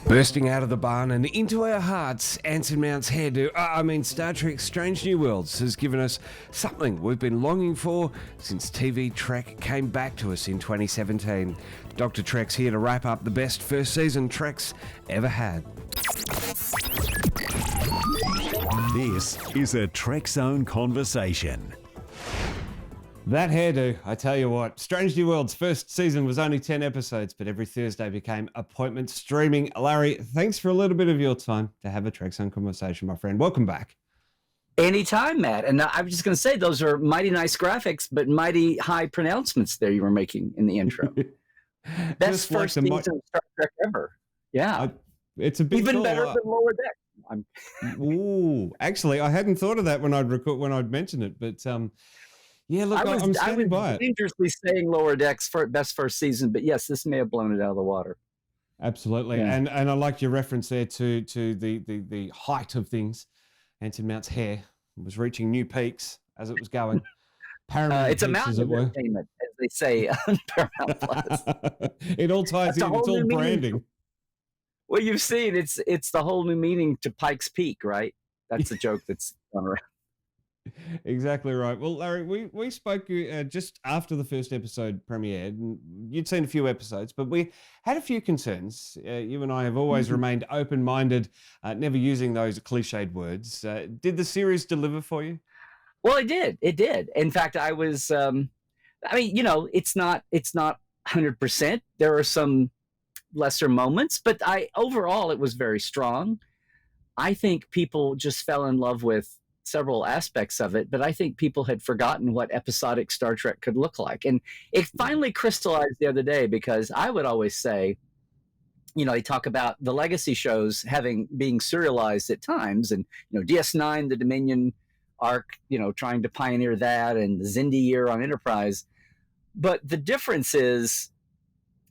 Bursting out of the barn and into our hearts, Anson Mount's hairdo, Star Trek Strange New Worlds has given us something we've been longing for since TV Trek came back to us in 2017. Dr. Trek's here to wrap up the best first season Trek's ever had. This is a Trekzone conversation. That hairdo, I tell you what. Strange New Worlds' first season was only 10 episodes, but every Thursday became appointment streaming. Larry, thanks for a little bit of your time to have a Trekzone conversation, my friend. Welcome back. Anytime, Matt. And I was just going to say, those are mighty nice graphics, but mighty high pronouncements there you were making in the intro. Best first season of Star Trek ever. Yeah. It's a big even better than Lower Deck. Ooh, actually, I hadn't thought of that when I'd mentioned it, but yeah, look, I'm standing by it. I was dangerously saying Lower Deck's best first season, but yes, this may have blown it out of the water. Absolutely, yeah. And I like your reference there to the height of things. Anson Mount's hair was reaching new peaks as it was going. Paramount it's peaks, a mountain of entertainment, as they say on Paramount Plus. It all ties in. It's all branding. Well, you've seen it's the whole new meaning to Pike's Peak, right? That's a joke that's gone around. Exactly right. Well, Larry, we spoke just after the first episode premiered, and you'd seen a few episodes, but we had a few concerns. You and I have always remained open-minded, never using those cliched words. Did the series deliver for you? Well, it did. It did. In fact, I was. It's not 100%. There are some lesser moments, but overall it was very strong. I think people just fell in love with several aspects of it, but I think people had forgotten what episodic Star Trek could look like. And it finally crystallized the other day, because I would always say, they talk about the legacy shows being serialized at times, and, DS9, the Dominion arc, trying to pioneer that, and the Xindi year on Enterprise. But the difference is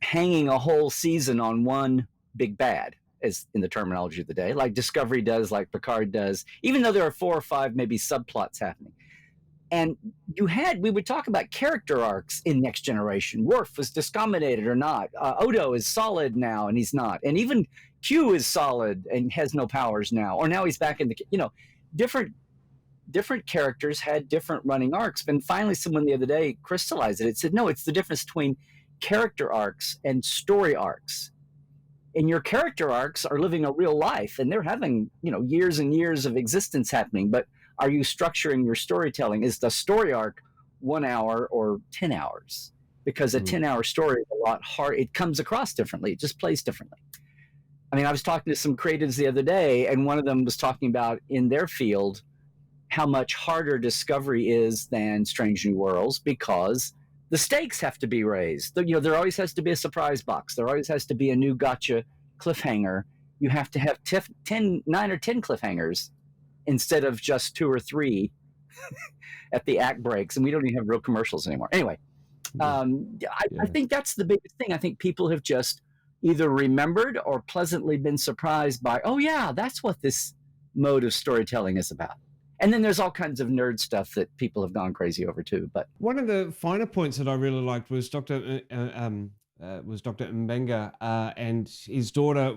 hanging a whole season on one big bad, as in the terminology of the day, like Discovery does, like Picard does, even though there are 4 or 5 maybe subplots happening. And we would talk about character arcs in Next Generation. Worf was discombinated or not. Odo is solid now and he's not. And even Q is solid and has no powers now. Or now he's back in different characters had different running arcs. And finally someone the other day crystallized it. It said, no, it's the difference between character arcs and story arcs. And your character arcs are living a real life, and they're having, years and years of existence happening. But are you structuring your storytelling? Is the story arc 1 hour or 10 hours? Because a 10-hour story is a lot hard. It comes across differently. It just plays differently. I mean, I was talking to some creatives the other day, and one of them was talking about in their field how much harder Discovery is than Strange New Worlds, because the stakes have to be raised. There always has to be a surprise box. There always has to be a new gotcha cliffhanger. You have to have 9 or 10 cliffhangers instead of just 2 or 3 at the act breaks. And we don't even have real commercials anymore. Anyway, I think that's the biggest thing. I think people have just either remembered or pleasantly been surprised by, oh yeah, that's what this mode of storytelling is about. And then there's all kinds of nerd stuff that people have gone crazy over too. But one of the finer points that I really liked was Dr. Mbenga and his daughter,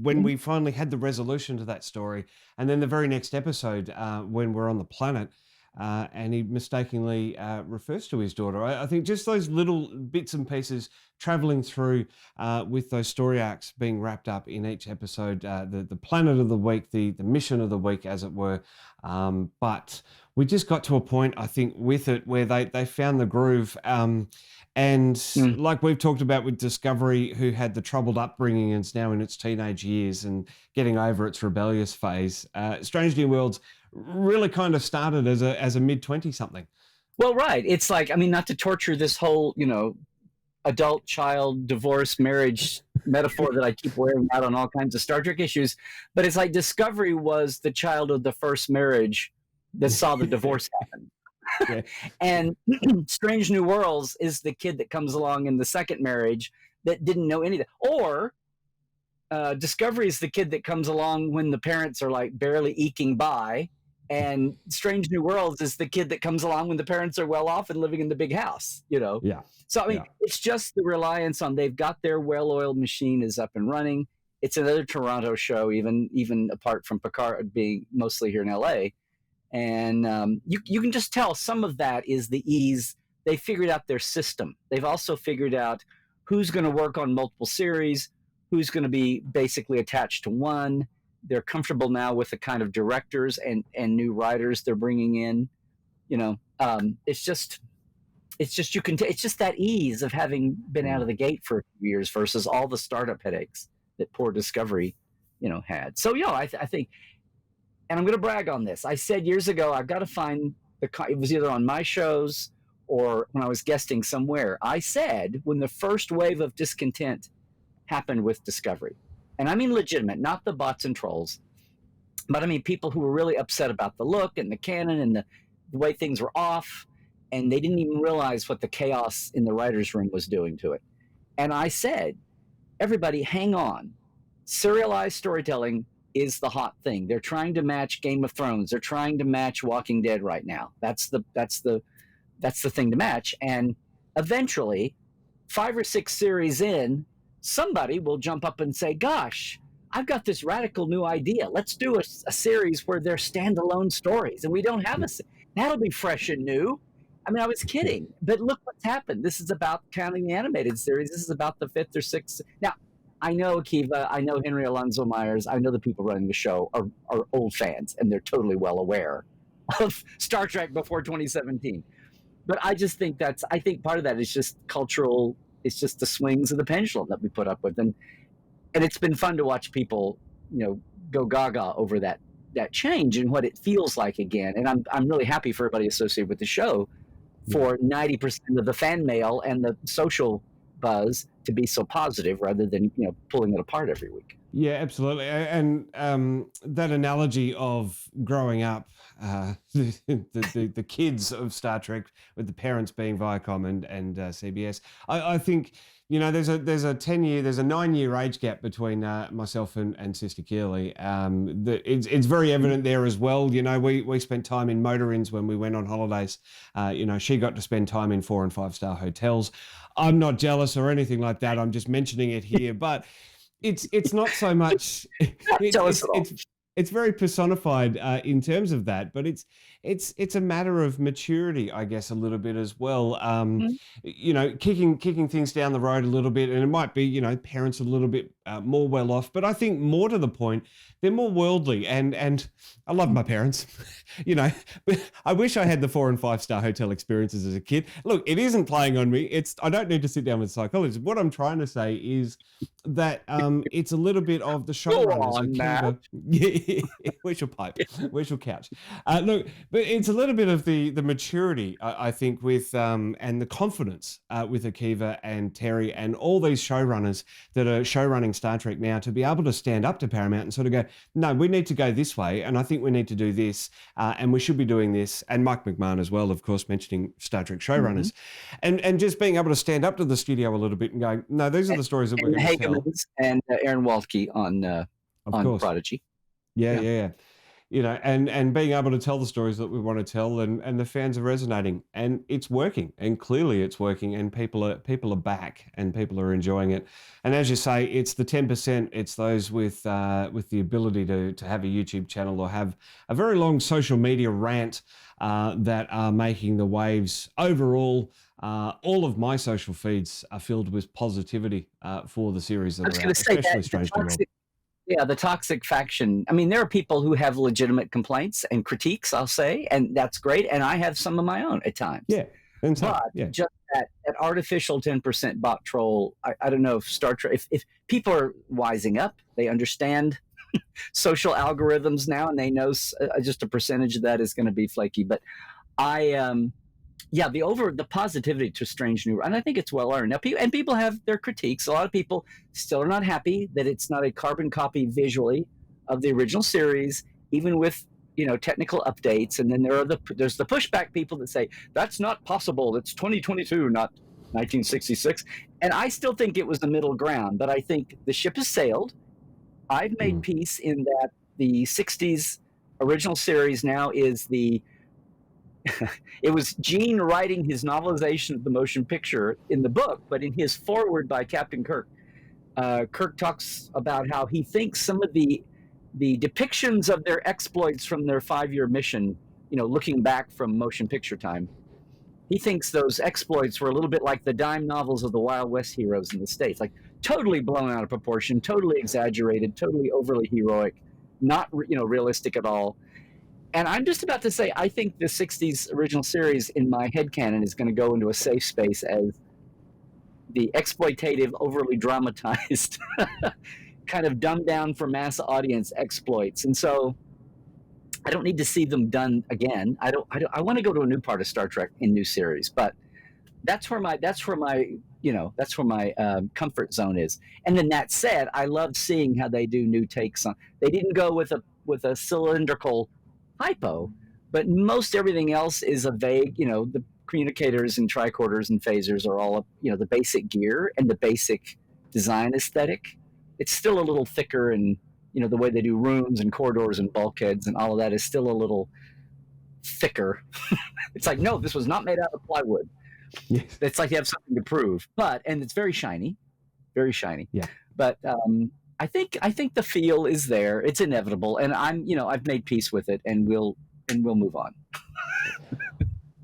when we finally had the resolution to that story. And then the very next episode, when we're on the planet, and he mistakenly refers to his daughter. I think just those little bits and pieces traveling through with those story arcs being wrapped up in each episode, the planet of the week, the mission of the week, as it were. But we just got to a point, I think, with it where they found the groove. Like we've talked about with Discovery, who had the troubled upbringing and is now in its teenage years and getting over its rebellious phase, Strange New Worlds really kind of started as a mid-20 something. Well, right. It's like, not to torture this whole, adult child divorce marriage metaphor that I keep wearing out on all kinds of Star Trek issues, but it's like Discovery was the child of the first marriage that saw the divorce happen. Yeah. And Strange New Worlds is the kid that comes along in the second marriage that didn't know anything. Or Discovery is the kid that comes along when the parents are like barely eking by, and Strange New Worlds is the kid that comes along when the parents are well off and living in the big house, Yeah. So, it's just the reliance on they've got their well-oiled machine is up and running. It's another Toronto show, even apart from Picard being mostly here in LA. And you can just tell some of that is the ease. They figured out their system. They've also figured out who's going to work on multiple series, who's going to be basically attached to one. They're comfortable now with the kind of directors and new writers they're bringing in. It's just it's just that ease of having been out of the gate for a few years versus all the startup headaches that poor Discovery, had. So I think, and I'm going to brag on this. I said years ago, I've got to find it was either on my shows or when I was guesting somewhere. I said when the first wave of discontent happened with Discovery, and I mean legitimate, not the bots and trolls, but I mean people who were really upset about the look and the canon and the way things were off, and they didn't even realize what the chaos in the writer's room was doing to it. And I said, everybody, hang on. Serialized storytelling is the hot thing. They're trying to match Game of Thrones. They're trying to match Walking Dead right now. That's the thing to match. And eventually, 5 or 6 series in, somebody will jump up and say, gosh, I've got this radical new idea. Let's do a series where they're standalone stories and we don't have that'll be fresh and new. I mean, I was kidding, but look what's happened. This is about counting the animated series. This is about the 5th or 6th. Now, I know Akiva, I know Henry Alonso Myers, I know the people running the show are old fans and they're totally well aware of Star Trek before 2017. But I just think I think part of that is just cultural. It's just the swings of the pendulum that we put up with. And it's been fun to watch people, go gaga over that change and what it feels like again. And I'm really happy for everybody associated with the show for 90% of the fan mail and the social buzz to be so positive rather than, pulling it apart every week. Yeah, absolutely. And that analogy of growing up, the kids of Star Trek with the parents being Viacom and CBS, I think, there's a 9-year age gap between myself and Sister Keeley. It's very evident there as well. We spent time in motor inns when we went on holidays. She got to spend time in 4 and 5 star hotels. I'm not jealous or anything like that. I'm just mentioning it here, but it's not so much. It's very personified in terms of that, but it's a matter of maturity, I guess, a little bit as well. Kicking things down the road a little bit, and it might be parents a little bit more well off, but I think more to the point, they're more worldly, and I love my parents. I wish I had the 4 and 5 star hotel experiences as a kid. Look, it isn't playing on me. I don't need to sit down with psychologists. What I'm trying to say is that it's a little bit of the showrunners. We shall pipe. We shall couch. Look, but it's a little bit of the maturity, I think, with and the confidence with Akiva and Terry and all these showrunners that are showrunning Star Trek now to be able to stand up to Paramount and sort of go, no, we need to go this way, and I think we need to do this, and we should be doing this. And Mike McMahon as well, of course, mentioning Star Trek showrunners, and just being able to stand up to the studio a little bit and go, no, these are the stories that we're going to tell. And Aaron Waltke on Prodigy. Yeah. And being able to tell the stories that we want to tell, and the fans are resonating, and it's working, and clearly it's working, and people are back, and people are enjoying it. And as you say, it's the 10%. It's those with the ability to have a YouTube channel or have a very long social media rant that are making the waves. Overall, all of my social feeds are filled with positivity for the series that are out, especially Strange New World. Yeah, the toxic faction. I mean, there are people who have legitimate complaints and critiques, I'll say, and that's great. And I have some of my own at times. Yeah. Just that artificial 10% bot troll, I don't know if Star Trek, if people are wising up, they understand social algorithms now, and they know just a percentage of that is going to be flaky. But the positivity to Strange New World, and I think it's well earned. Now, people have their critiques. A lot of people still are not happy that it's not a carbon copy visually of the original series, even with technical updates. And then there's the pushback people that say that's not possible. It's 2022, not 1966. And I still think it was the middle ground. But I think the ship has sailed. I've made peace in that the 60s original series now is it was Gene writing his novelization of the motion picture in the book, but in his foreword by Captain Kirk, Kirk talks about how he thinks some of the depictions of their exploits from their 5-year mission, looking back from motion picture time, he thinks those exploits were a little bit like the dime novels of the Wild West heroes in the States, like totally blown out of proportion, totally exaggerated, totally overly heroic, not realistic at all. And I'm just about to say, I think the 60s original series in my headcanon is going to go into a safe space as the exploitative, overly dramatized, kind of dumbed down for mass audience exploits. And so I don't need to see them done again. I want to go to a new part of Star Trek in new series, but that's where my comfort zone is. And then that said, I love seeing how they do new takes on. They didn't go with a cylindrical hypo, but most everything else is a vague. The communicators and tricorders and phasers are all the basic gear and the basic design aesthetic. It's still a little thicker, and the way they do rooms and corridors and bulkheads and all of that is still a little thicker. It's like, no, this was not made out of plywood. Yes. It's like you have something to prove, and it's very shiny, very shiny. Yeah. But I think the feel is there. It's inevitable, and I've made peace with it, and we'll move on.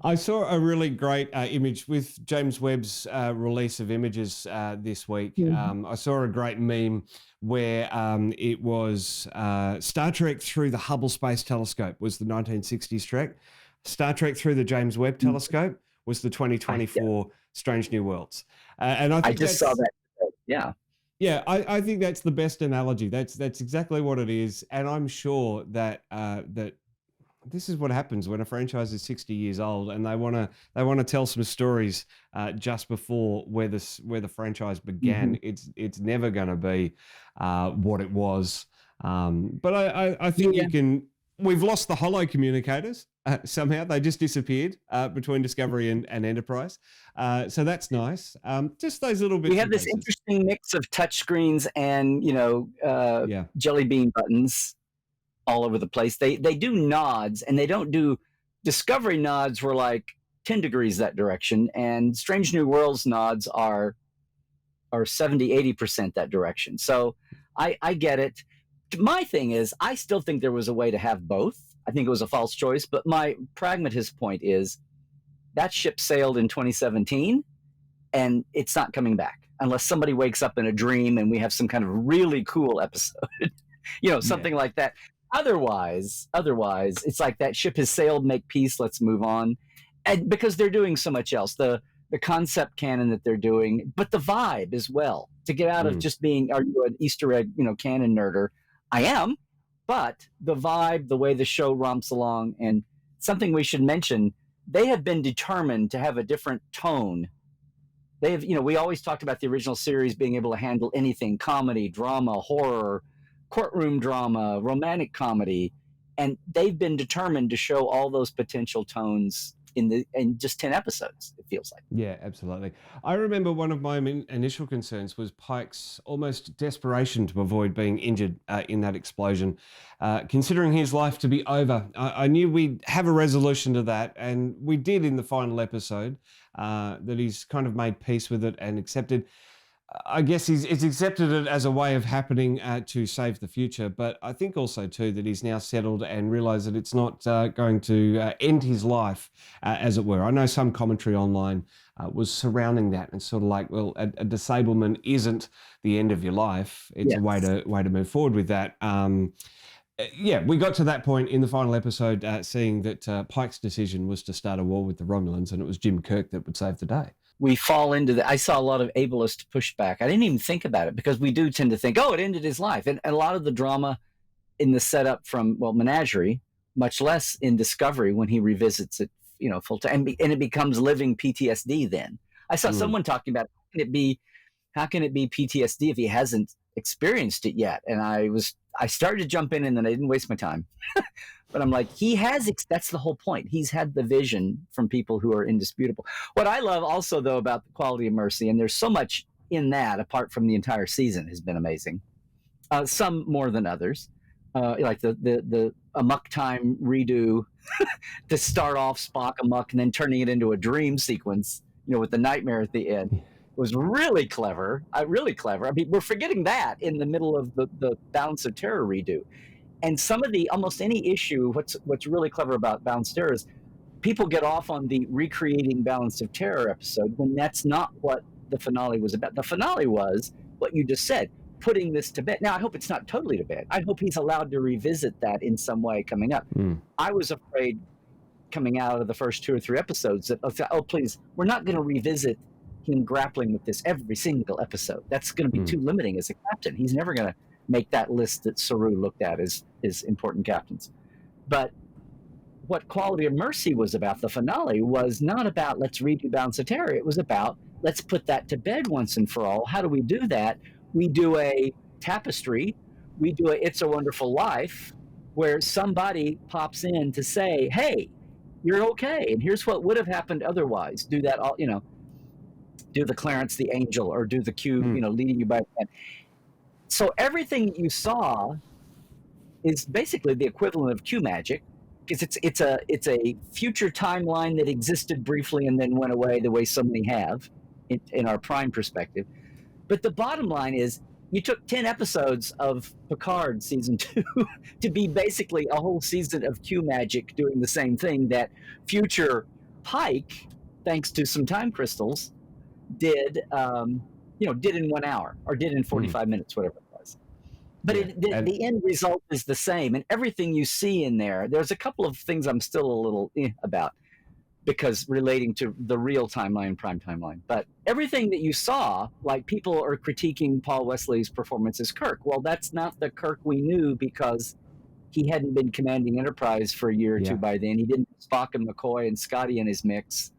I saw a really great image with James Webb's release of images this week. Mm-hmm. I saw a great meme where it was Star Trek Through the Hubble Space Telescope was the 1960s Trek. Star Trek Through the James Webb Telescope was the 2024 Strange New Worlds. And I just saw that. Yeah. Yeah, I think that's the best analogy. That's exactly what it is. And I'm sure that that this is what happens when a franchise is 60 years old and they want to tell some stories just before where the franchise began. Mm-hmm. It's never going to be what it was. But I think you can. We've lost the Holo Communicators somehow. They just disappeared between Discovery and Enterprise. So that's nice. Just those little bits. We have this interesting mix of touchscreens and jelly bean buttons all over the place. They do nods, and they don't do Discovery nods were like 10 degrees that direction, and Strange New Worlds nods are 70-80% that direction. So I get it. My thing is, I still think there was a way to have both. I think it was a false choice, but my pragmatist point is that ship sailed in 2017 and it's not coming back unless somebody wakes up in a dream and we have some kind of really cool episode, something like that. Otherwise, it's like that ship has sailed, make peace, let's move on. And because they're doing so much else, the concept canon that they're doing, but the vibe as well, to get out of just being, are you an Easter egg, canon nerder? I am, but the vibe, the way the show romps along, and something we should mention, they have been determined to have a different tone. They have, we always talked about the original series being able to handle anything, comedy, drama, horror, courtroom drama, romantic comedy, and they've been determined to show all those potential tones in just 10 episodes, it feels like. Yeah, absolutely. I remember one of my initial concerns was Pike's almost desperation to avoid being injured in that explosion, considering his life to be over. I knew we'd have a resolution to that, and we did in the final episode, that he's kind of made peace with it and accepted. I guess he's accepted it as a way of happening to save the future, but I think also too that he's now settled and realised that it's not going to end his life, as it were. I know some commentary online was surrounding that and sort of like, well, a disablement isn't the end of your life. It's a way to move forward with that. We got to that point in the final episode, seeing that Pike's decision was to start a war with the Romulans, and it was Jim Kirk that would save the day. We fall into I saw a lot of ableist pushback. I didn't even think about it because we do tend to think, it ended his life. And a lot of the drama in the setup from, Menagerie, much less in Discovery when he revisits it, full time. And it becomes living PTSD then. I saw someone talking about how can it be PTSD if he hasn't experienced it yet? And I started to jump in and then I didn't waste my time. But I'm like, that's the whole point. He's had the vision from people who are indisputable. What I love also, though, about the Quality of Mercy, and there's so much in that, apart from the entire season, has been amazing. Some more than others. Like the Amok Time redo to start off Spock Amok and then turning it into a dream sequence, with the nightmare at the end. was really clever. Really clever. I mean, we're forgetting that in the middle of the Balance of Terror redo. And some of the almost any issue, what's really clever about Balance of Terror is people get off on the recreating Balance of Terror episode when that's not what the finale was about. The finale was what you just said, putting this to bed. Now, I hope it's not totally to bed. I hope he's allowed to revisit that in some way coming up. I was afraid coming out of the first 2 or 3 episodes that, oh, please, we're not going to revisit him grappling with this every single episode. That's going to be too limiting as a captain. He's never going to make that list that Saru looked at as important captains. But what Quality of Mercy was about, the finale, was not about let's redo Balance of Terror. It was about let's put that to bed once and for all. How do we do that? We do a tapestry. We do a It's a Wonderful Life, where somebody pops in to say, hey, you're okay, and here's what would have happened otherwise. Do that all, do the Clarence the Angel, or do the Q, leading you by the hand. So everything that you saw is basically the equivalent of Q magic, because it's a future timeline that existed briefly and then went away, the way so many have in our Prime perspective. But the bottom line is, you took 10 episodes of Picard season 2 to be basically a whole season of Q magic doing the same thing that future Pike, thanks to some time crystals, did in 1 hour, or did in 45 minutes, whatever it was. But the end result is the same, and everything you see in there's a couple of things I'm still a little about, because relating to the real timeline, Prime timeline. But everything that you saw, like people are critiquing Paul Wesley's performance as Kirk. Well, that's not the Kirk we knew, because he hadn't been commanding Enterprise for a year or two by then. He didn't have Spock and McCoy and Scotty in his mix.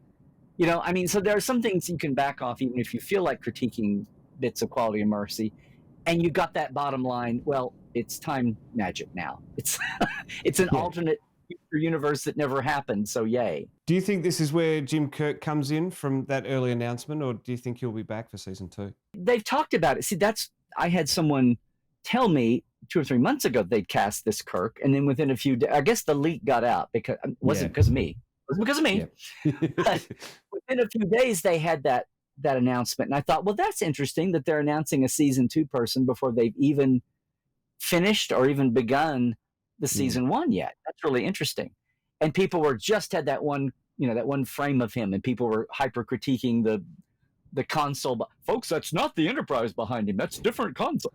So there are some things you can back off, even if you feel like critiquing bits of Quality of Mercy. And you got that bottom line, well, it's time magic now. It's an alternate future universe that never happened, so yay. Do you think this is where Jim Kirk comes in from that early announcement, or do you think he'll be back for season 2? They've talked about it. See, I had someone tell me 2 or 3 months ago they'd cast this Kirk, and then within a few days, I guess the leak got out, because it wasn't because of me. It wasn't because of me. Yeah. But within a few days, they had that announcement, and I thought, well, that's interesting that they're announcing a season 2 person before they've even finished or even begun the season 1 yet. That's really interesting. And people had that one frame of him, and people were hyper critiquing the console. But folks, that's not the Enterprise behind him. That's different console.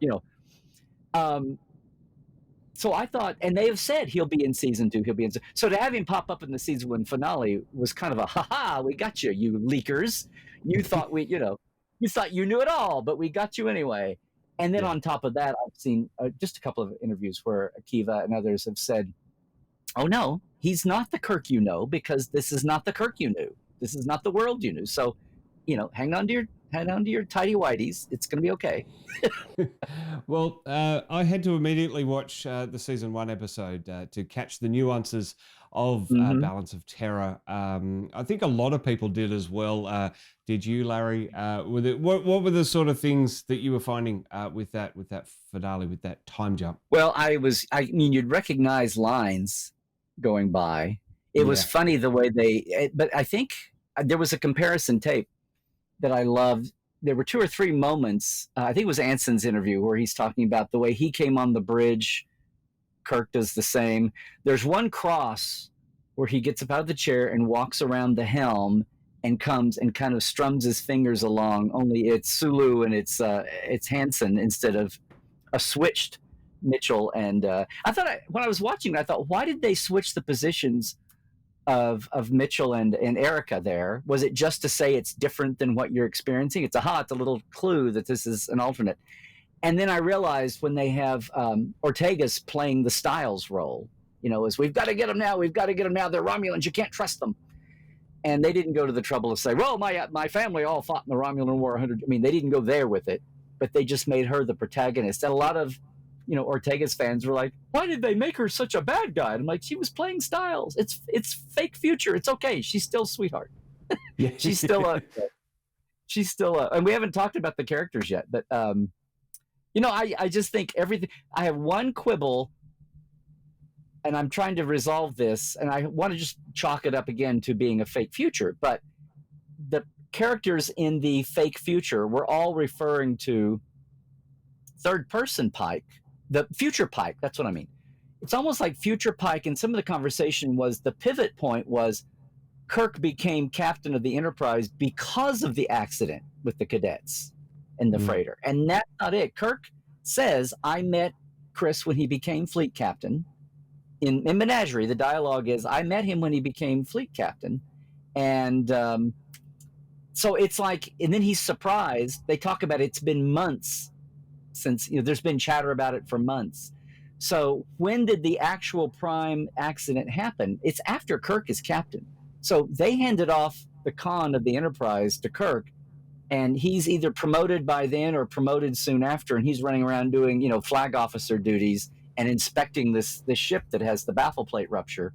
So I thought, and they have said he'll be in season 2. So to have him pop up in the season 1 finale was kind of a ha-ha, we got you, you leakers. You thought you thought you knew it all, but we got you anyway. And then on top of that, I've seen just a couple of interviews where Akiva and others have said, oh no, he's not the Kirk you know, because this is not the Kirk you knew. This is not the world you knew. So, hang on to your tidy whities. It's going to be okay. Well, I had to immediately watch the season 1 episode to catch the nuances of Balance of Terror. I think a lot of people did as well. Did you, Larry? What were the sort of things that you were finding with that finale, with that time jump? Well, you'd recognize lines going by. It was funny the way but I think there was a comparison tape that I loved. There were 2 or 3 moments. I think it was Anson's interview where he's talking about the way he came on the bridge. Kirk does the same. There's one cross where he gets up out of the chair and walks around the helm and comes and kind of strums his fingers along. Only it's Sulu and it's Hansen instead of a switched Mitchell. And I thought when I was watching, I thought, why did they switch the positions of Mitchell and Erica there? Was it just to say it's different than what you're experiencing? It's a little clue that this is an alternate. And then I realized when they have Ortega's playing the Styles role, as we've got to get them now. They're Romulans. You can't trust them. And they didn't go to the trouble to say, well, my family all fought in the Romulan War 100. I mean, they didn't go there with it, but they just made her the protagonist. And a lot of Ortega's fans were like, why did they make her such a bad guy? And I'm like, she was playing Styles. It's fake future. It's okay. She's still sweetheart. she's still and we haven't talked about the characters yet, but I just think everything. I have one quibble, and I'm trying to resolve this, and I want to just chalk it up again to being a fake future. But characters in the fake future were all referring to third person Pike, the future Pike. That's what I mean. It's almost like future Pike, and some of the conversation was the pivot point was Kirk became captain of the Enterprise because of the accident with the cadets and the freighter. And that's not it. Kirk says, I met Chris when he became fleet captain. In Menagerie, the dialogue is, I met him when he became fleet captain. And so it's like, and then he's surprised. They talk about it's been months since, there's been chatter about it for months. So when did the actual prime accident happen? It's after Kirk is captain. So they handed off the con of the Enterprise to Kirk, and he's either promoted by then or promoted soon after, and he's running around doing, flag officer duties and inspecting this ship that has the baffle plate rupture.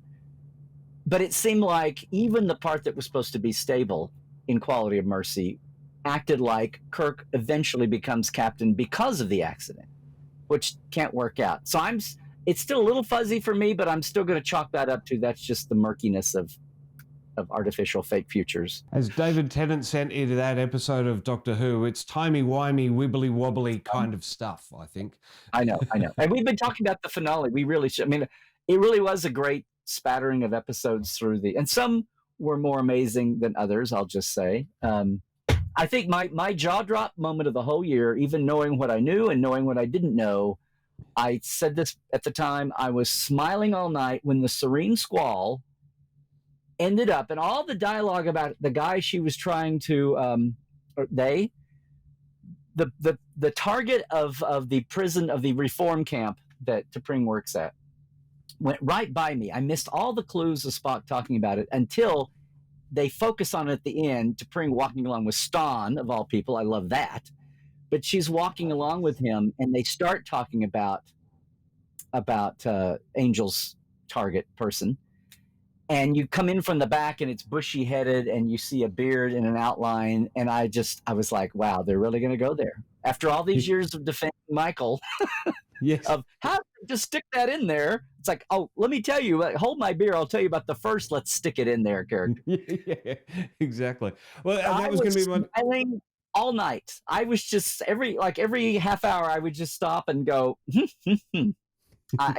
But it seemed like even the part that was supposed to be stable in Quality of Mercy acted like Kirk eventually becomes captain because of the accident, which can't work out. So it's still a little fuzzy for me, but I'm still going to chalk that up to that's just the murkiness of artificial fake futures. As David Tennant sent into that episode of Doctor Who, it's timey-wimey, wibbly-wobbly kind of stuff, I think. I know. And we've been talking about the finale. We really should. I mean, it really was a great spattering of episodes through and some were more amazing than others, I'll just say. I think my jaw drop moment of the whole year, even knowing what I knew and knowing what I didn't know, I said this at the time, I was smiling all night when the Serene Squall ended up, and all the dialogue about the guy she was trying to, the target of the prison, of the reform camp that T'Pring works at, went right by me. I missed all the clues of Spock talking about it until they focus on it at the end. T'Pring walking along with Ston, of all people. I love that. But she's walking along with him, and they start talking about Angel's target person. And you come in from the back, and it's bushy-headed, and you see a beard and an outline. And I was like, wow, they're really going to go there. After all these years of defending Michael, yes, of how to just stick that in there. It's like, oh, let me tell you, hold my beer. I'll tell you about the first. Let's stick it in there, character. Yeah, exactly. Well, that I was going to be my smiling all night. I was just every half hour, I would just stop and go.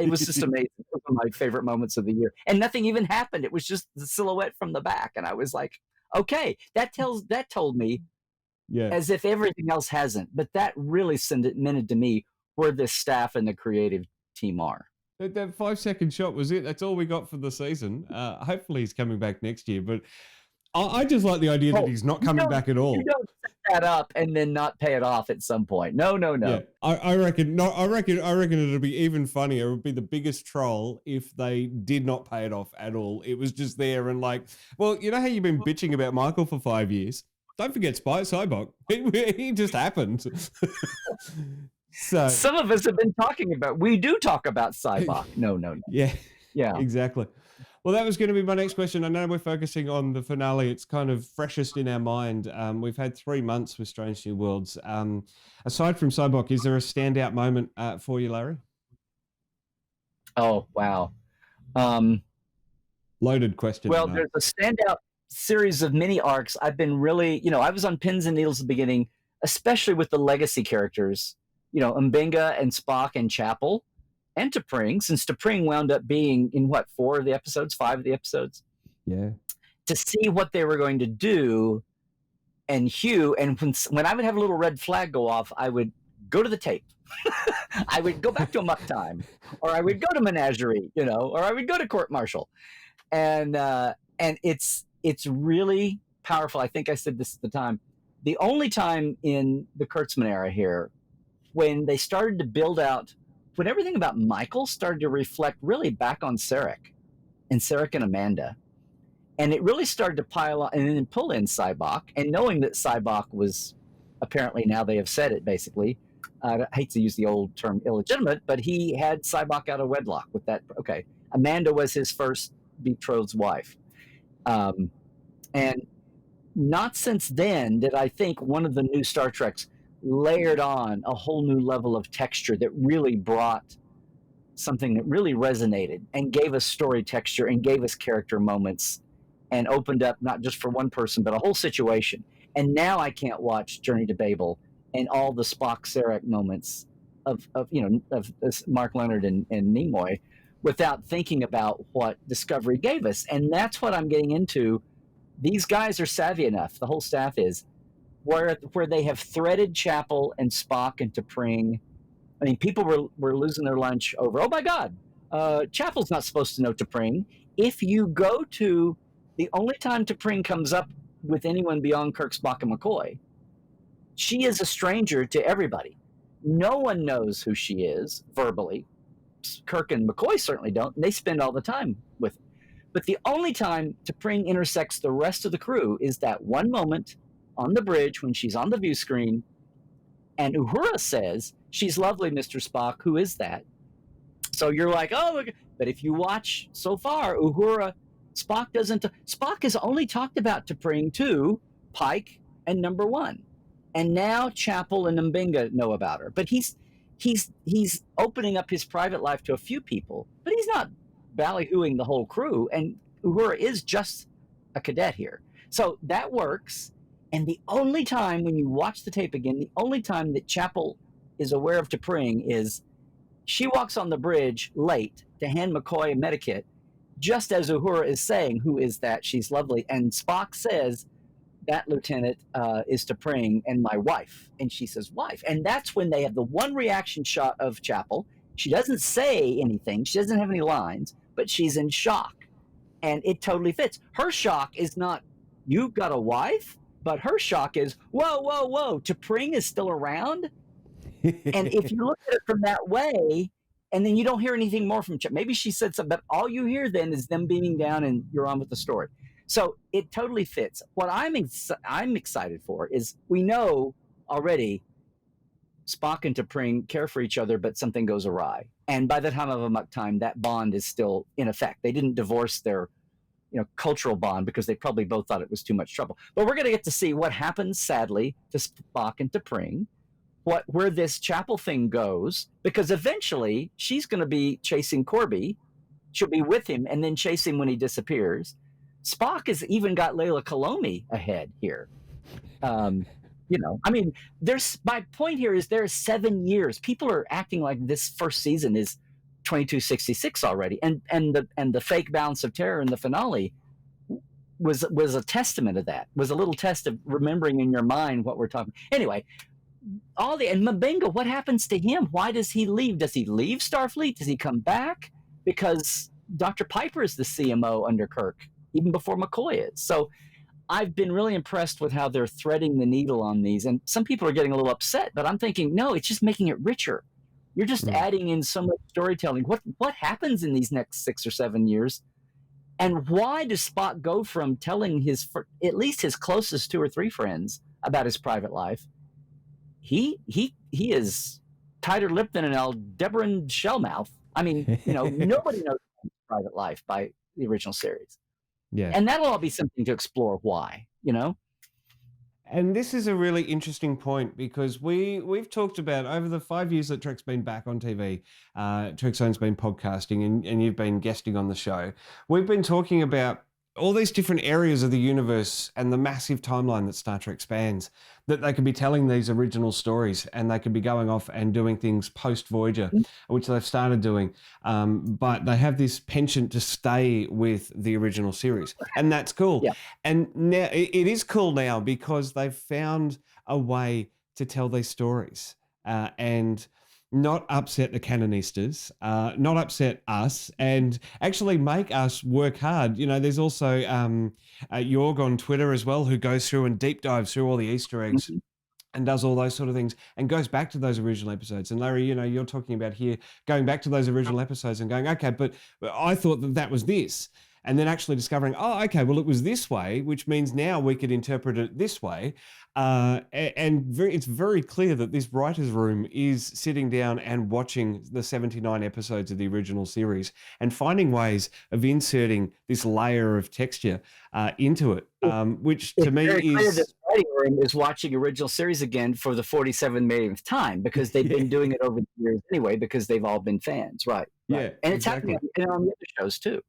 It was just amazing. It was one of my favorite moments of the year, and nothing even happened. It was just the silhouette from the back, and I was like, okay, that told me, as if everything else hasn't. But that really cemented to me where this staff and the creative team are. That 5-second shot was it. That's all we got for the season. Hopefully he's coming back next year. But I just like the idea that he's not coming back at all. You don't set that up and then not pay it off at some point. No. Yeah, I reckon. No, I reckon it'll be even funnier. It would be the biggest troll if they did not pay it off at all. It was just there and like, well, you know how you've been bitching about Michael for 5 years? Don't forget Cybok. He just happened. So some of us have been talking about. We do talk about Cybok. No. Yeah, yeah, exactly. Well, that was going to be my next question. I know we're focusing on the finale. It's kind of freshest in our mind. We've had 3 months with Strange New Worlds. Aside from Cybok, is there a standout moment for you, Larry? Oh, wow. Loaded question. Well, there's a standout series of mini arcs. I've been really, I was on pins and needles at the beginning, especially with the legacy characters, M'Benga and Spock and Chapel. And T'Pring, since T'Pring wound up being in 5 of the episodes? Yeah. To see what they were going to do, and Hugh, and when I would have a little red flag go off, I would go to the tape. I would go back to Amok Time, or I would go to Menagerie, or I would go to Court Martial, and it's really powerful. I think I said this at the time. The only time in the Kurtzman era here, when they started to build out. When everything about Michael started to reflect really back on Sarek and Amanda. And it really started to pile on and then pull in Cybok. And knowing that Cybok was apparently, now they have said it basically, I hate to use the old term illegitimate, but he had Cybok out of wedlock with that. Okay. Amanda was his first betrothed wife. And not since then did I think one of the new Star Treks layered on a whole new level of texture that really brought something that really resonated and gave us story texture and gave us character moments and opened up not just for one person, but a whole situation. And now I can't watch Journey to Babel and all the Spock Sarek moments of Mark Leonard and Nimoy without thinking about what Discovery gave us. And that's what I'm getting into. These guys are savvy enough, the whole staff is, where they have threaded Chapel and Spock into T'Pring. I mean, people were losing their lunch over, oh my God, Chapel's not supposed to know T'Pring. If you go to the only time T'Pring comes up with anyone beyond Kirk, Spock, and McCoy, she is a stranger to everybody. No one knows who she is verbally. Kirk and McCoy certainly don't, and they spend all the time with her. But the only time T'Pring intersects the rest of the crew is that one moment on the bridge when she's on the view screen, and Uhura says, she's lovely, Mr. Spock, who is that? So you're like, oh, look. But if you watch so far, Uhura, Spock has only talked about T'Pring to Pike and Number One. And now Chapel and M'Benga know about her. But he's opening up his private life to a few people, but he's not ballyhooing the whole crew. And Uhura is just a cadet here. So that works. And the only time, when you watch the tape again, the only time that Chapel is aware of T'Pring is she walks on the bridge late to hand McCoy a medikit, just as Uhura is saying, who is that? She's lovely. And Spock says, that lieutenant is T'Pring and my wife. And she says, wife. And that's when they have the one reaction shot of Chapel. She doesn't say anything. She doesn't have any lines, but she's in shock. And it totally fits. Her shock is not, you got a wife? But her shock is, whoa, whoa, whoa, T'Pring is still around? And if you look at it from that way, and then you don't hear anything more from Chapel, maybe she said something, but all you hear then is them beaming down and you're on with the story. So it totally fits. What I'm excited for is, we know already Spock and T'Pring care for each other, but something goes awry. And by the time of Amok Time, that bond is still in effect. They didn't divorce their cultural bond because they probably both thought it was too much trouble. But we're going to get to see what happens, sadly, to Spock and T'Pring, where this Chapel thing goes, because eventually she's going to be chasing Corby. She'll be with him and then chase him when he disappears. Spock has even got Layla Kalomi ahead here. I mean, my point here is there's 7 years. People are acting like this first season is 2266 already, and the fake balance of terror in the finale was a testament of that. Was a little test of remembering in your mind what we're talking. Anyway, and M'Benga, what happens to him? Why does he leave? Does he leave Starfleet? Does he come back? Because Dr. Piper is the CMO under Kirk, even before McCoy is. So I've been really impressed with how they're threading the needle on these. And some people are getting a little upset, but I'm thinking, no, it's just making it richer. You're just adding in so much storytelling. What happens in these next 6 or 7 years? And why does Spock go from telling at least his closest 2 or 3 friends about his private life? He is tighter-lipped than an Aldebaran shellmouth. I mean, nobody knows his private life by the original series. Yeah. And that'll all be something to explore why, And this is a really interesting point, because we've talked about, over the 5 years that Trek's been back on TV, Trekzone's been podcasting and you've been guesting on the show. We've been talking about all these different areas of the universe and the massive timeline that Star Trek spans, that they could be telling these original stories and they could be going off and doing things post-Voyager, which they've started doing. But they have this penchant to stay with the original series, and that's cool. Yeah. And now it is cool now because they've found a way to tell these stories and not upset the canonistas, not upset us, and actually make us work hard. There's also Jorg on Twitter as well, who goes through and deep dives through all the Easter eggs and does all those sort of things and goes back to those original episodes. And Larry, you're talking about here going back to those original episodes and going, okay, but I thought that was this. And then actually discovering, oh, okay, well, it was this way, which means now we could interpret it this way. It's very clear that this writer's room is sitting down and watching the 79 episodes of the original series and finding ways of inserting this layer of texture into it, which to me is... This writing room is watching original series again for the 47 millionth time, because they've been doing it over the years anyway, because they've all been fans, right? Yeah, and it's exactly. happening on the other shows too,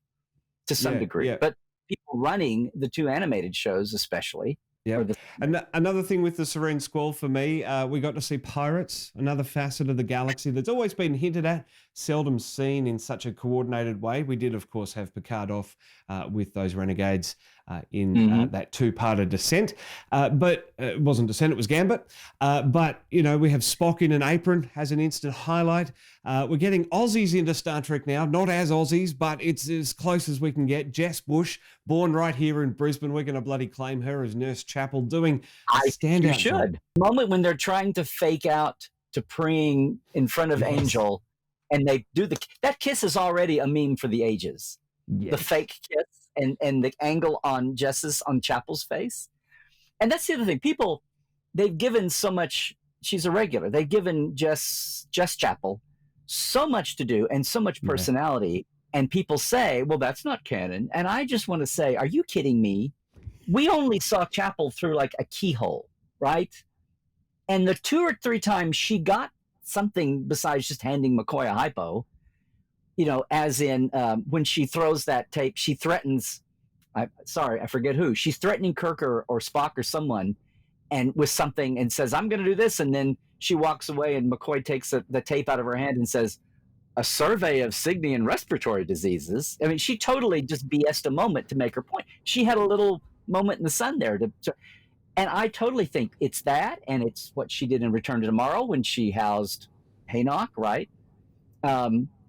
to some degree. Yeah. But people running the 2 animated shows, especially, Yeah. And another thing with the Serene Squall for me, we got to see pirates, another facet of the galaxy that's always been hinted at, seldom seen in such a coordinated way. We did, of course, have Picard off with those renegades in that two-parter Descent. But it wasn't Descent, it was Gambit. But, we have Spock in an apron as an instant highlight. We're getting Aussies into Star Trek now, not as Aussies, but it's as close as we can get. Jess Bush, born right here in Brisbane. We're going to bloody claim her as Nurse Chapel, doing a standout. You should. The moment when they're trying to fake out to preying in front of Angel, and they do that kiss is already a meme for the ages. Yes. The fake kiss and the angle on Chapel's face. And that's the other thing. People, they've given so much. She's a regular. They've given Jess Chapel so much to do and so much personality. And people say, well, that's not canon. And I just want to say, are you kidding me? We only saw Chapel through like a keyhole, right? And the 2 or 3 times she got something besides just handing McCoy a hypo, as in when she throws that tape, she threatens, I forget who. She's threatening Kirk or Spock or someone and with something and says, I'm going to do this. And then she walks away and McCoy takes the tape out of her hand and says, a survey of Signian respiratory diseases. I mean, she totally just BS'd a moment to make her point. She had a little moment in the sun there. And I totally think it's that, and it's what she did in Return to Tomorrow when she housed Haynock, right?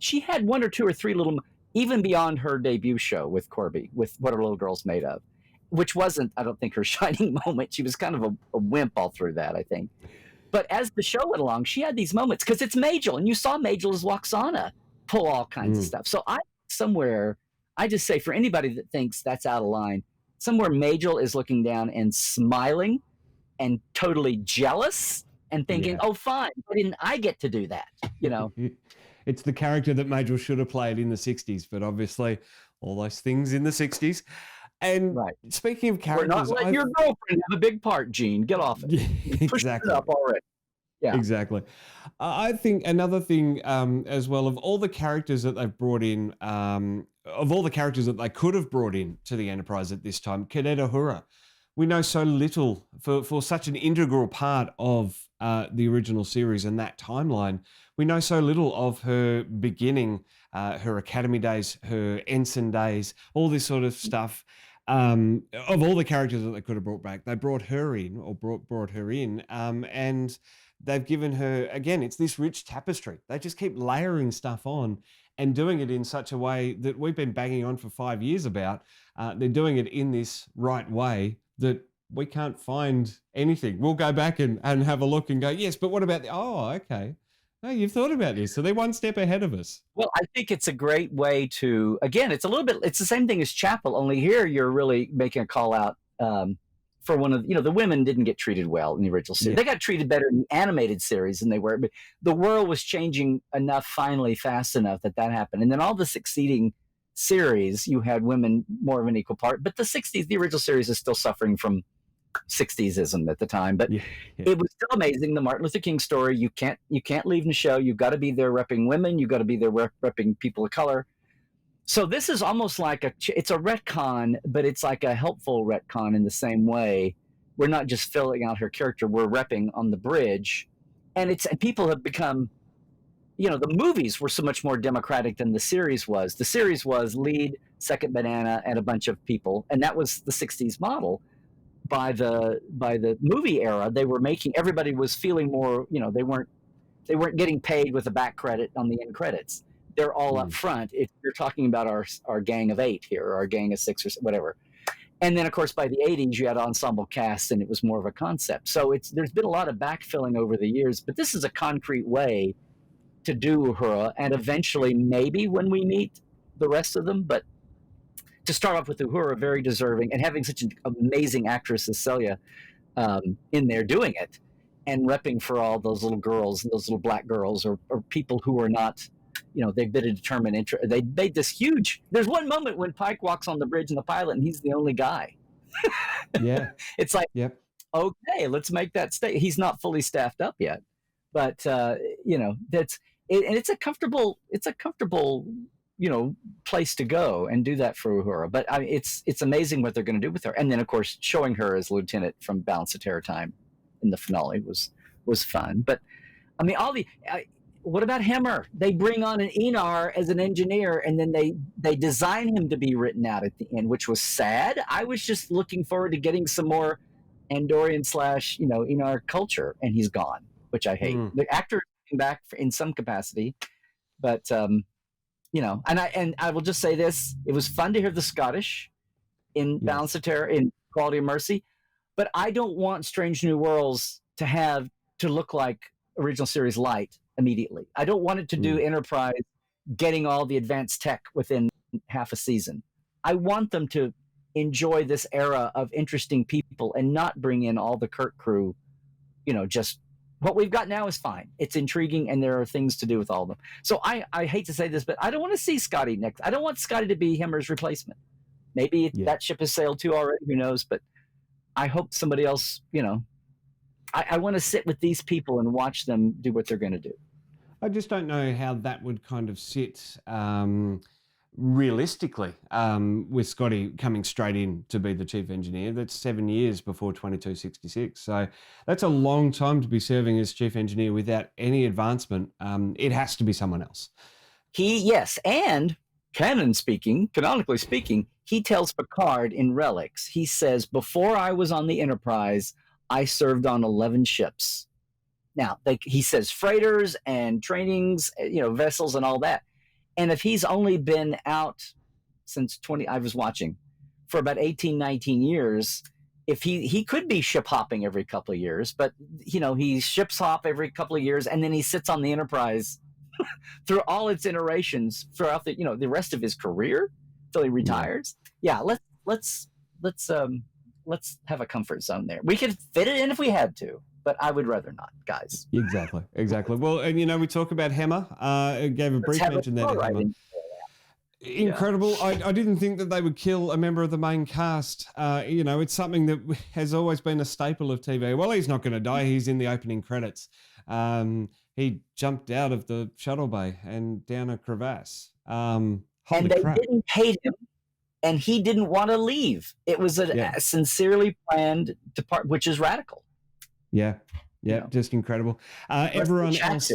She had 1 or 2 or 3 little, even beyond her debut show with Corby, with What Are Little Girls Made Of, which wasn't, I don't think, her shining moment. She was kind of a wimp all through that, I think. But as the show went along, she had these moments because it's Majel, and you saw Majel as Waxana pull all kinds of stuff. So I just say for anybody that thinks that's out of line, somewhere Majel is looking down and smiling and totally jealous and thinking, oh, fine, why didn't I get to do that? It's the character that Majel should have played in the 60s, but obviously all those things in the 60s. And speaking of characters, we're not letting your girlfriend have a big part, Gene. Get off it. Exactly. Push it up already. Yeah, exactly. I think another thing as well, of all the characters that they've brought in, of all the characters that they could have brought in to the Enterprise at this time, Cadet Uhura, we know so little for such an integral part of the original series and that timeline. We know so little of her beginning, her academy days, her ensign days, all this sort of stuff. Of all the characters that they could have brought back, they brought her in, or brought her in, and they've given her, again, it's this rich tapestry. They just keep layering stuff on and doing it in such a way that we've been banging on for 5 years about. They're doing it in this right way that we can't find anything. We'll go back and have a look and go, yes, but what about okay. No, you've thought about this. So they're one step ahead of us. Well, I think it's a great way to, again, it's the same thing as Chapel, only here you're really making a call out for one of, the women didn't get treated well in the original series. They got treated better in the animated series than they were, but the world was changing enough, finally, fast enough that happened. And then all the succeeding series, you had women more of an equal part, but the 60s, the original series is still suffering from 60s-ism at the time, but it was still amazing. The Martin Luther King story, you can't leave the show. You've got to be there repping women. You've got to be there repping people of color. So this is almost like it's a retcon, but it's like a helpful retcon in the same way. We're not just filling out her character. We're repping on the bridge, and people have become, the movies were so much more democratic than the series was. The series was lead, second banana, and a bunch of people, and that was the 60s model. By the movie era, they were everybody was feeling more, they weren't getting paid with a back credit on the end credits. They're all up front. You're talking about our gang of 8 here, or our gang of 6 or whatever. And then, of course, by the 80s, you had ensemble cast, and it was more of a concept. So there's been a lot of backfilling over the years, but this is a concrete way to do Uhura, and eventually, maybe when we meet the rest of them, but to start off with Uhura, very deserving, and having such an amazing actress as Celia in there doing it, and repping for all those little girls, those little black girls, or people who are not, they've been a determined interest. They made this huge. There's one moment when Pike walks on the bridge in the pilot, and he's the only guy. Yeah, it's like, okay, let's make that stay. He's not fully staffed up yet, but that's it, and it's a comfortable. It's a comfortable. place to go and do that for Uhura. But it's amazing what they're going to do with her. And then, of course, showing her as Lieutenant from Balance of Terror time in the finale was fun. But I mean, what about Hemmer? They bring on an Enar as an engineer, and then they design him to be written out at the end, which was sad. I was just looking forward to getting some more Andorian / Enar culture, and he's gone, which I hate. The actor came back in some capacity, but and I will just say this: it was fun to hear the Scottish in Balance of Terror, in Quality of Mercy, but I don't want Strange New Worlds to look like original series light immediately. I don't want it to do Enterprise getting all the advanced tech within half a season. I want them to enjoy this era of interesting people and not bring in all the Kirk crew. Just what we've got now is fine. It's intriguing, and there are things to do with all of them. So I hate to say this, but I don't want to see Scotty next. I don't want Scotty to be Hemmer's replacement. Maybe that ship has sailed too already. Who knows? But I hope somebody else, I want to sit with these people and watch them do what they're going to do. I just don't know how that would kind of sit realistically with Scotty coming straight in to be the chief engineer. That's 7 years before 2266. So that's a long time to be serving as chief engineer without any advancement. It has to be someone else. And canonically speaking, he tells Picard in Relics, he says, before I was on the Enterprise, I served on 11 ships. Now, he says freighters and trainings, vessels and all that. And if he's only been out since I was watching, for about 18, 19 years, if he could be ship hopping every couple of years, but, he ships hop every couple of years, and then he sits on the Enterprise through all its iterations throughout the rest of his career till he retires. Yeah, let's have a comfort zone there. We could fit it in if we had to, but I would rather not, guys. Exactly. Well, and we talk about Hemmer. Gave a brief mention there to Hemmer. Incredible. I didn't think that they would kill a member of the main cast. It's something that has always been a staple of TV. Well, he's not going to die. He's in the opening credits. He jumped out of the shuttle bay and down a crevasse. And they didn't hate him, and he didn't want to leave. It was a sincerely planned depart, which is radical. Yeah, just incredible. Everyone else,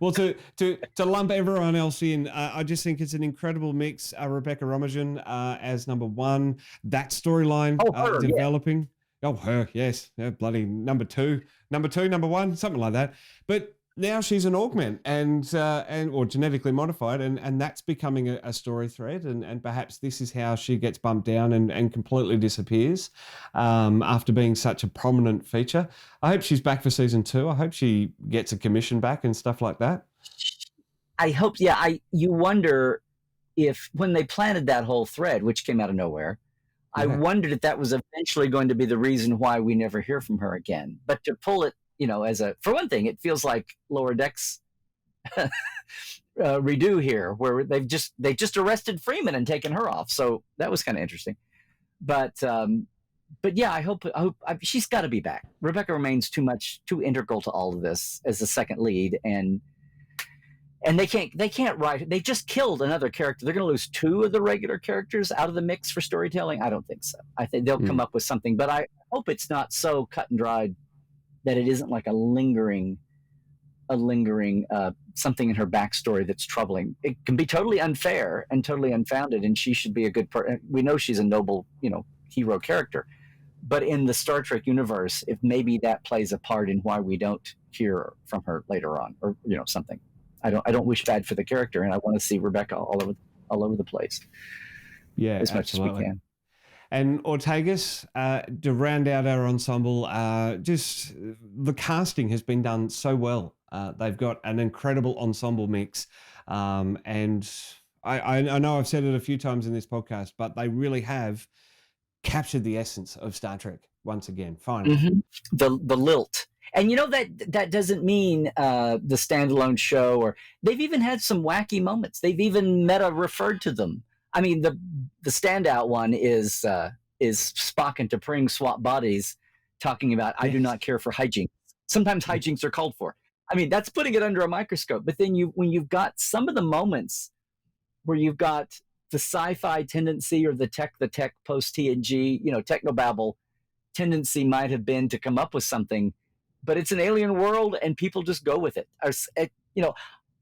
well, to lump everyone else in, I just think it's an incredible mix. Rebecca Romajan as number one, that storyline developing. Yeah. Oh, her, yes. Yeah, bloody number two, number one, something like that. But now she's an augment or genetically modified, and that's becoming a story thread. And perhaps this is how she gets bumped down and completely disappears after being such a prominent feature. I hope she's back for season 2. I hope she gets a commission back and stuff like that. I hope, you wonder if when they planted that whole thread, which came out of nowhere, I wondered if that was eventually going to be the reason why we never hear from her again. But to pull it, for one thing, it feels like Lower Decks redo here, where they just arrested Freeman and taken her off. So that was kind of interesting. But yeah, I hope she's got to be back. Rebecca remains too integral to all of this as the second lead, and they can't write. They just killed another character. They're going to lose 2 of the regular characters out of the mix for storytelling. I don't think so. I think they'll come up with something, but I hope it's not so cut and dried that it isn't like a lingering something in her backstory that's troubling. It can be totally unfair and totally unfounded, and she should be a good person. We know she's a noble, hero character, but in the Star Trek universe, if maybe that plays a part in why we don't hear from her later on, or something. I don't wish bad for the character, and I want to see Rebecca all over the place. Yeah, as much as we can. And Ortegas, to round out our ensemble, just the casting has been done so well. They've got an incredible ensemble mix. And I know I've said it a few times in this podcast, but they really have captured the essence of Star Trek once again, finally. Mm-hmm. The lilt. And that doesn't mean the standalone show, or they've even had some wacky moments. They've even meta referred to them. I mean, the standout one is Spock and T'Pring swap bodies, talking about I do not care for hijinks. Sometimes hijinks are called for. I mean, that's putting it under a microscope. But then when you've got some of the moments where you've got the sci-fi tendency or the tech post TNG, technobabble tendency might have been to come up with something, but it's an alien world and people just go with it.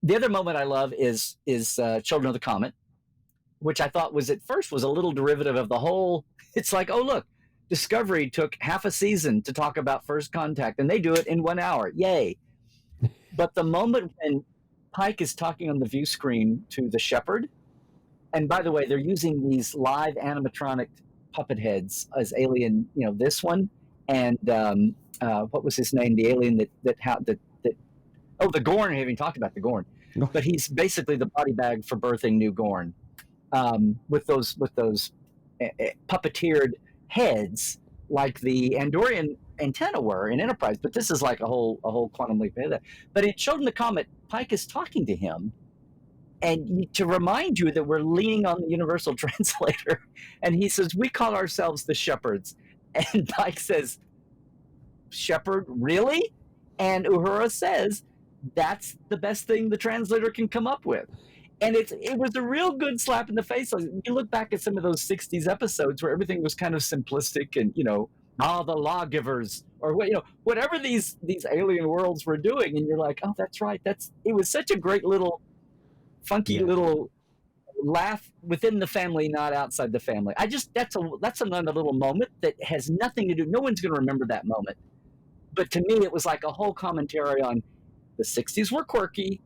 The other moment I love is Children of the Comet, which I thought was at first was a little derivative of the whole. It's like, oh look, Discovery took half a season to talk about First Contact, and they do it in 1 hour. Yay! But the moment when Pike is talking on the view screen to the Shepherd, and by the way, they're using these live animatronic puppet heads as alien. This one, and what was his name? The alien that the Gorn. I haven't even talked about the Gorn, but he's basically the body bag for birthing new Gorn, with those puppeteered heads like the Andorian antenna were in Enterprise. But this is like a whole quantum leap ahead of that. But in Children of the Comet, Pike is talking to him, and to remind you that we're leaning on the universal translator, and he says, "We call ourselves the Shepherds," and Pike says, "Shepherd, really?" And Uhura says, "That's the best thing the translator can come up with." And it was a real good slap in the face. You look back at some of those 60s episodes where everything was kind of simplistic and, the lawgivers or whatever these alien worlds were doing. And you're like, oh, that's right. It was such a great little funky little laugh within the family, not outside the family. That's another little moment that has nothing to do. No one's going to remember that moment. But to me, it was like a whole commentary on the 60s were quirky.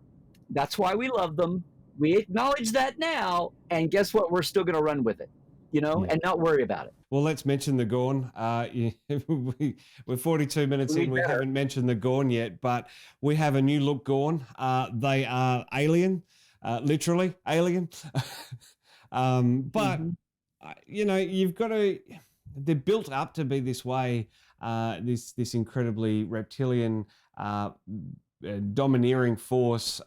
That's why we love them. We acknowledge that now, and guess what? We're still going to run with it, and not worry about it. Well, let's mention the Gorn. We're 42 minutes in. We haven't mentioned the Gorn yet, but we have a new look Gorn. They are alien, literally alien. But, you've got to, they're built up to be this way, this incredibly reptilian, domineering force,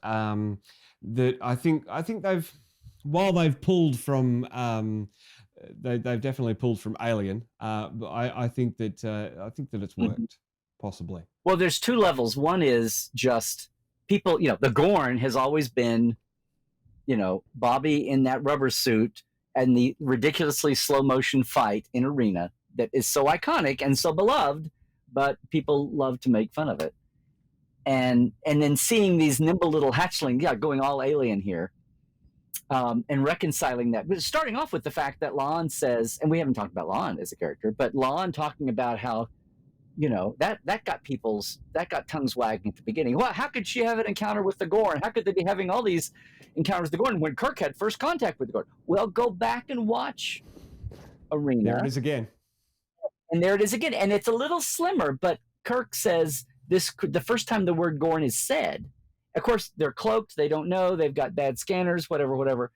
that I think they've pulled from, they've definitely pulled from Alien. But I think that it's worked, possibly. Well, there's two levels. One is just people. The Gorn has always been, Bobby in that rubber suit and the ridiculously slow motion fight in arena that is so iconic and so beloved, but people love to make fun of it. And then seeing these nimble little hatchlings, going all alien here, and reconciling that. But starting off with the fact that Lon says, and we haven't talked about Lon as a character, but Lon talking about how, that got tongues wagging at the beginning. Well, how could she have an encounter with the Gorn? How could they be having all these encounters with the Gorn when Kirk had first contact with the Gorn? Well, go back and watch Arena. There it is again. And there it is again. And it's a little slimmer, but Kirk says, the first time the word Gorn is said, of course, they're cloaked. They don't know. They've got bad scanners, whatever.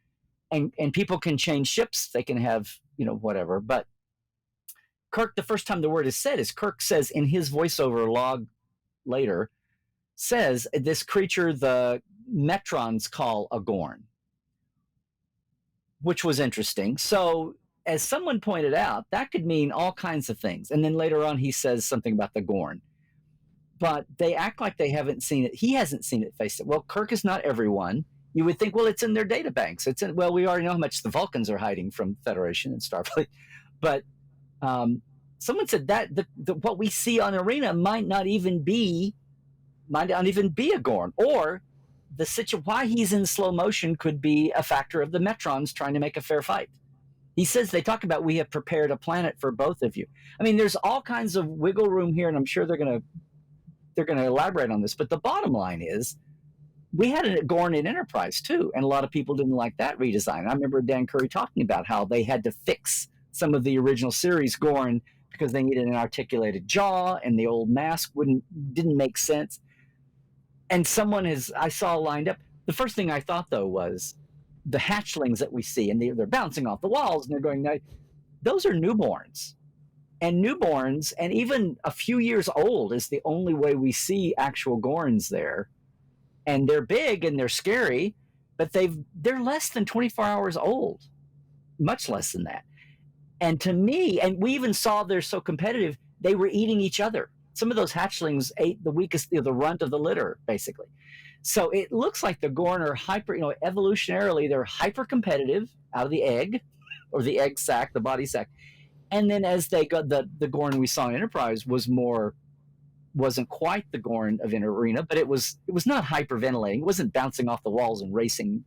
And people can change ships. They can have, whatever. But Kirk, the first time the word is said, is Kirk says in his voiceover log later, says this creature the Metrons call a Gorn, which was interesting. So as someone pointed out, that could mean all kinds of things. And then later on, he says something about the Gorn. But they act like they haven't seen it. He hasn't seen it face it. Well, Kirk is not everyone. You would think, well, it's in their data banks. We already know how much the Vulcans are hiding from Federation and Starfleet. But someone said that what we see on Arena might not even be a Gorn, or why he's in slow motion could be a factor of the Metrons trying to make a fair fight. He says they talk about, we have prepared a planet for both of you. I mean, there's all kinds of wiggle room here, and I'm sure they're going to elaborate on this. But the bottom line is, we had a Gorn in Enterprise too, and a lot of people didn't like that redesign. I remember Dan Curry talking about how they had to fix some of the original series Gorn because they needed an articulated jaw, and the old mask didn't make sense. And I saw lined up. The first thing I thought though was the hatchlings that we see, and they're bouncing off the walls, and they're going, those are newborns. And newborns, and even a few years old, is the only way we see actual Gorns there. And they're big and they're scary, but they're less than 24 hours old, much less than that. And to me, and we even saw they're so competitive, they were eating each other. some of those hatchlings ate the weakest, the runt of the litter, basically. So it looks like the Gorn are hyper, evolutionarily, they're hyper competitive out of the egg, or the egg sac, the body sac. And then as they got the Gorn we saw in Enterprise wasn't quite the Gorn of Arena, but it was not hyperventilating. It wasn't bouncing off the walls and racing,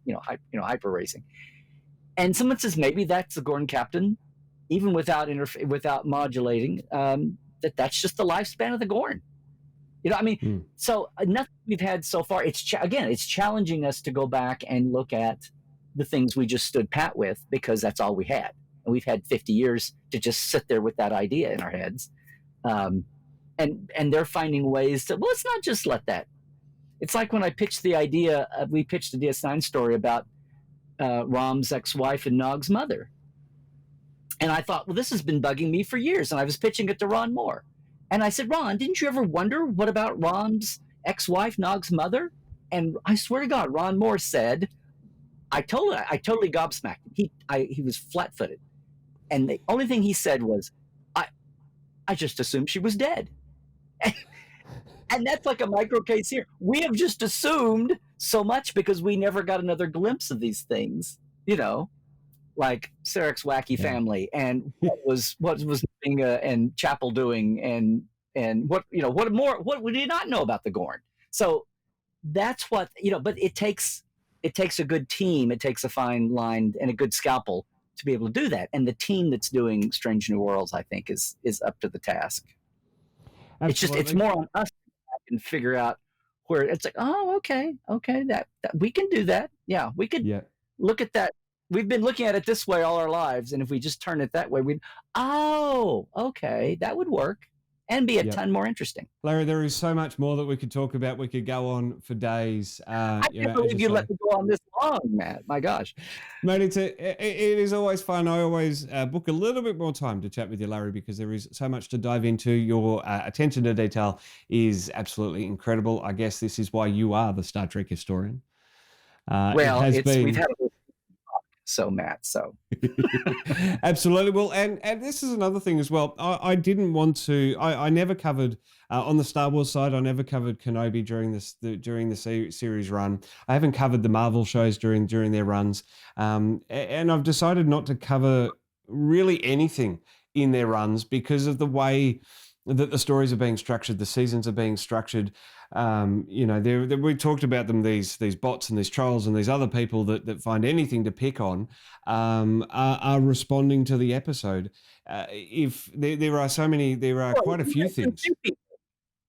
hyper racing. And someone says maybe that's the Gorn captain, even without modulating. That's just the lifespan of the Gorn. So nothing we've had so far. It's challenging us to go back and look at the things we just stood pat with, because that's all we had, and we've had 50 years to just sit there with that idea in our heads. And they're finding ways to, let's not just let that. It's like when I pitched the idea, we pitched the DS9 story about Rom's ex-wife and Nog's mother. And I thought, well, this has been bugging me for years. And I was pitching it to Ron Moore. And I said, Ron, didn't you ever wonder what about Rom's ex-wife, Nog's mother? And I swear to God, Ron Moore said, I totally gobsmacked him. He was flat-footed. And the only thing he said was, I just assumed she was dead. And that's like a micro case here. We have just assumed so much because we never got another glimpse of these things, like Sarek's wacky family, and what was being and Chapel doing, and what we did not know about the Gorn. So that's what, but it takes a good team. It takes a fine line and a good scalpel to be able to do that. And the team that's doing Strange New Worlds, I think, is up to the task. Absolutely. It's more on us to figure out where it's like, oh, okay, that we can do that. Yeah, we could look at that. We've been looking at it this way all our lives, and if we just turn it that way, okay, that would work and be a ton more interesting. Larry, there is so much more that we could talk about. We could go on for days. I can't believe you let me go on this long, Matt. My gosh. Mate, it is always fun. I always book a little bit more time to chat with you, Larry, because there is so much to dive into. Your attention to detail is absolutely incredible. I guess this is why you are the Star Trek historian. We've had a so Matt, absolutely. Well, and this is another thing as well. I didn't want to. I never covered on the Star Wars side. I never covered Kenobi during the series run. I haven't covered the Marvel shows during their runs, and I've decided not to cover really anything in their runs because of the way that the stories are being structured, the seasons are being structured. We talked about them, these bots and these trolls and these other people that find anything to pick on are responding to the episode. If there are quite a few things.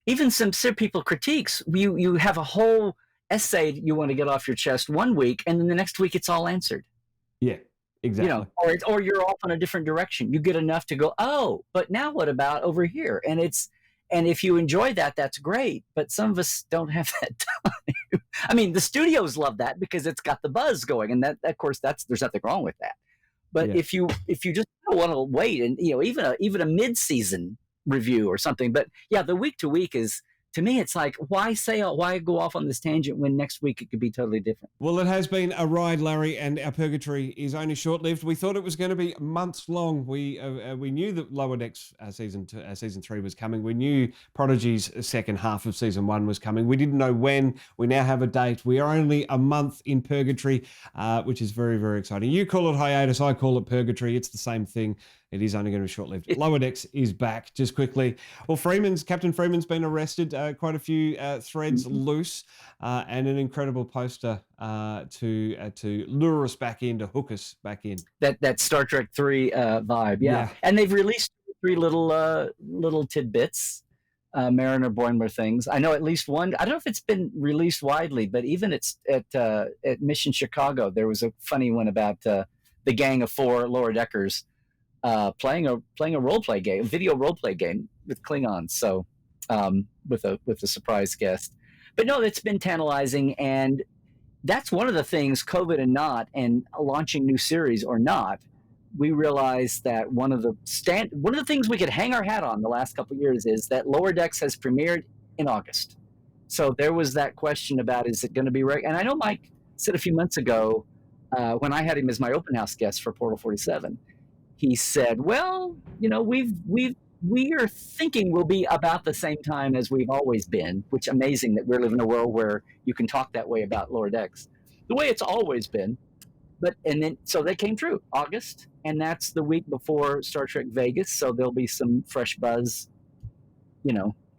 Even some people critiques. You have a whole essay you want to get off your chest one week, and then the next week it's all answered. Yeah. Exactly. Or you're off on a different direction. You get enough to go, oh, but now what about over here? And if you enjoy that, that's great. But some of us don't have that time. I mean, the studios love that because it's got the buzz going, and that, of course, there's nothing wrong with that. But if you just want to wait, and even a mid-season review or something. But yeah, the week to week is. To me, it's like, why go off on this tangent when next week it could be totally different? Well, it has been a ride, Larry, and our purgatory is only short-lived. We thought it was going to be months long. We knew that Lower Decks season 3 was coming. We knew Prodigy's second half of season 1 was coming. We didn't know when. We now have a date. We are only a month in purgatory, which is very, very exciting. You call it hiatus. I call it purgatory. It's the same thing. It is only going to be short-lived. Lower Decks is back, just quickly. Well, Captain Freeman's been arrested, quite a few threads loose, and an incredible poster to lure us back in, to hook us back in. That Star Trek 3 vibe, yeah. And they've released 3 little tidbits, Mariner Boimler things. I know at least one. I don't know if it's been released widely, but even at Mission Chicago, there was a funny one about the gang of 4 lower deckers playing a role play game, video role play game with Klingons. So with a surprise guest. But no, it's been tantalizing, and that's one of the things, COVID and not, and launching new series or not, we realized that one of the things we could hang our hat on the last couple of years is that Lower Decks has premiered in August. So there was that question about, is it going to be right? And I know Mike said a few months ago, when I had him as my open house guest for Portal 47, he said, well, we've We are thinking we'll be about the same time as we've always been, which amazing that we're living in a world where you can talk that way about Lower Decks, the way it's always been. But and then so they came through August, and that's the week before Star Trek Vegas, so there'll be some fresh buzz,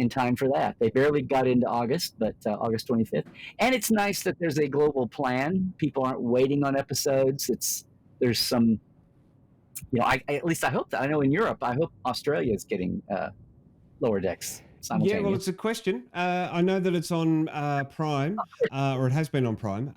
in time for that. They barely got into August, but August 25th, and it's nice that there's a global plan. People aren't waiting on episodes. There's some, at least I hope that. I know in Europe, I hope Australia is getting Lower Decks simultaneously. Yeah, well, it's a question. I know that it's on Prime, or it has been on Prime.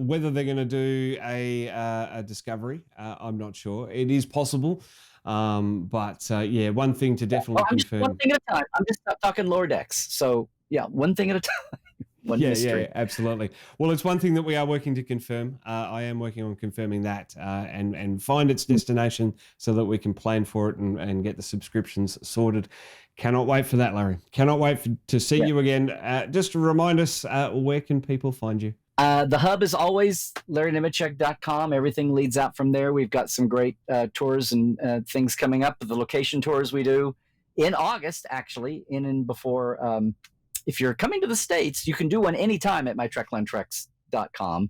Whether they're going to do a Discovery, I'm not sure. It is possible. But one thing to definitely confirm. One thing at a time. I'm just talking Lower Decks. So, one thing at a time. Yeah, absolutely. Well, it's one thing that we are working to confirm. I am working on confirming that and find its destination so that we can plan for it and get the subscriptions sorted. Cannot wait for that, Larry. Cannot wait to see you again. Just to remind us, where can people find you? The hub is always LarryNemecek.com. Everything leads out from there. We've got some great tours and things coming up. The location tours we do in August, actually, in and before. If you're coming to the States, you can do one anytime at mytreklandtreks.com.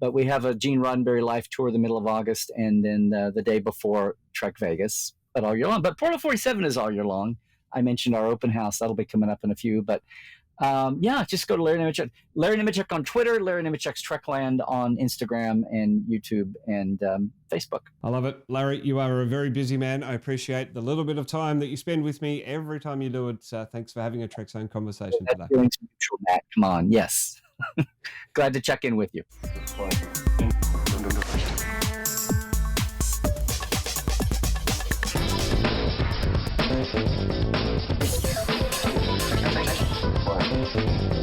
But we have a Gene Roddenberry Life Tour the middle of August, and then the day before Trek Vegas, but all year long. But Portal 47 is all year long. I mentioned our open house. That'll be coming up in a few. But just go to Larry Nemecek. Larry Nemecek on Twitter, Larry Nemecek's Trekland on Instagram and YouTube and Facebook. I love it. Larry, you are a very busy man. I appreciate the little bit of time that you spend with me every time you do it. Thanks for having a Trekzone conversation today. Doing some neutral, Matt. Come on. Yes. Glad to check in with you. Thank you.